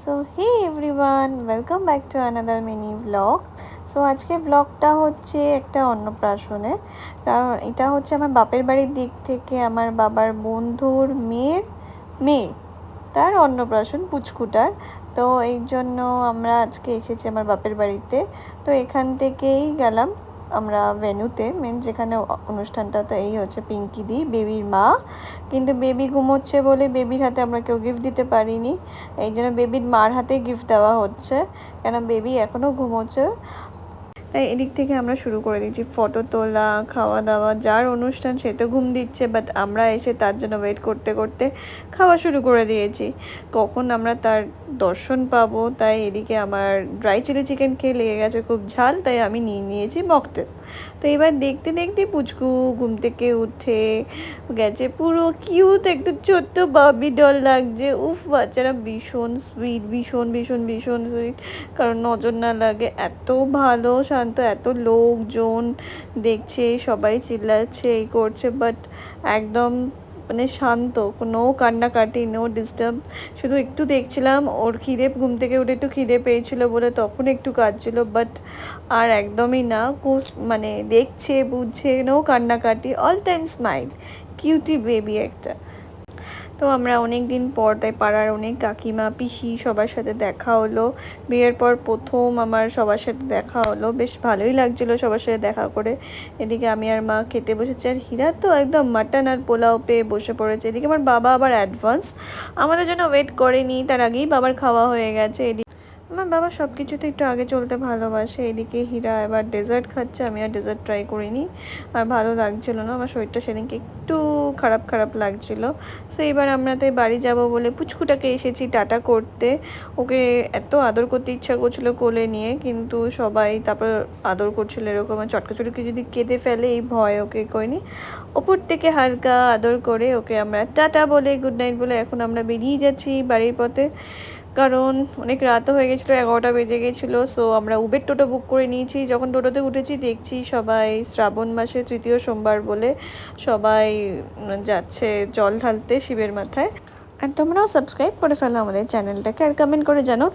So hey everyone, welcome back to another mini vlog. So আজকে ব্লগটা হচ্ছে একটা অন্নপ্রাশনের, কারণ এটা হচ্ছে আমার বাপের বাড়ির দিক থেকে আমার বাবার বন্ধুর মেয়ের মেয়ে, তার অন্নপ্রাশন পুচকুটার। তো এই জন্য আমরা আজকে এসেছি আমার বাপের বাড়িতে। তো এখান থেকেই গেলাম আমরা ভেন্যুতে, মেন যেখানে অনুষ্ঠানটা। তো এই হচ্ছে পিঙ্কি দি, বেবির মা। কিন্তু বেবি ঘুমোচ্ছে বলে বেবির হাতে আমরা কেউ গিফট দিতে পারিনি, এই জন্য বেবির মার হাতে গিফট দেওয়া হচ্ছে, কেন বেবি এখনও ঘুমোচ্ছে। তাই এদিক থেকে আমরা শুরু করে দিচ্ছি ফটো তোলা, খাওয়া দাওয়া। যার অনুষ্ঠান সে তো ঘুম দিচ্ছে, বাট আমরা এসে তার জন্য ওয়েট করতে করতে খাওয়া শুরু করে দিয়েছি, কখন আমরা তার দর্শন পাবো। তাই এদিকে আমার ড্রাই চিলি চিকেন খেয়ে লেগে গেছে খুব ঝাল, তাই আমি নিয়ে নিয়েছি মকটেল। তো এবার দেখতে দেখতে পুচকু ঘুম থেকে উঠে গেছে, পুরো কিউট একটা ছোট্ট বাবি ডল লাগছে। উফ, বাচ্চারা ভীষণ সুইট, ভীষণ ভীষণ ভীষণ সুইট, কারণ নজর না লাগে, এত ভালো শান্ত। এত লোকজন দেখছে, সবাই চিল্লাচ্ছে, এই করছে, বাট একদম মানে শান্ত, কোনো কান্নাকাটি, নো ডিস্টার্ব। শুধু একটু দেখছিলাম ওর খিদে, ঘুম থেকে উঠে একটু খিদে পেয়েছিল বলে তখন একটু কাঁদছিল, বাট আর একদমই না, মানে দেখছে, বুঝছে, নো কান্নাকাটি, all time smile, cutie baby একটা। তো আমরা অনেক দিন পর, তাই পাড়ার অনেক কাকিমা পিসি সবার সাথে দেখা হলো। বিয়ের পর প্রথম আমার সবার সাথে দেখা হলো, বেশ ভালোই লাগছিলো সবার সাথে দেখা করে। এদিকে আমি আর মা খেতে বসেছি, আর হীরা তো একদম মাটন আর পোলাও পেয়ে বসে পড়েছে। এদিকে আমার বাবা আবার অ্যাডভান্স আমাদের জন্য ওয়েট করেনি, তার আগেই বাবার খাওয়া হয়ে গেছে। আমার বাবা সব কিছুতে একটু আগে চলতে ভালোবাসে। এদিকে হীরা এবার ডেজার্ট খাচ্ছে, আমি আর ডেজার্ট ট্রাই করিনি, আর ভালো লাগছিলো না, আমার শরীরটা সেদিনকে একটু খারাপ খারাপ লাগছিলো। সো এবার আমরা তাই বাড়ি যাব বলে পুচকুটাকে এসেছি টাটা করতে। ওকে এত আদর করতে ইচ্ছা করছিলো কোলে নিয়ে, কিন্তু সবাই তারপর আদর করছিলো এরকম, চটকাচটকি যদি কেঁদে ফেলে এই ভয় ওকে করিনি। ওপর থেকে হালকা আদর করে ওকে আমরা টাটা বলে গুড নাইট বলে এখন আমরা বেরিয়ে যাচ্ছি বাড়ির পথে, কারণ অনেক রাতও হয়ে গেছিলো, 11টা বেজে গেছিলো। সো আমরা উবের টোটো বুক করে নিয়েছি। যখন টোটোতে উঠেছি দেখছি সবাই শ্রাবণ মাসে 3য় সোমবার বলে সবাই যাচ্ছে জল ঢালতে শিবের মাথায়। আর তোমরাও সাবস্ক্রাইব করে ফেলো আমাদের চ্যানেলটাকে, আর কমেন্ট করে জানো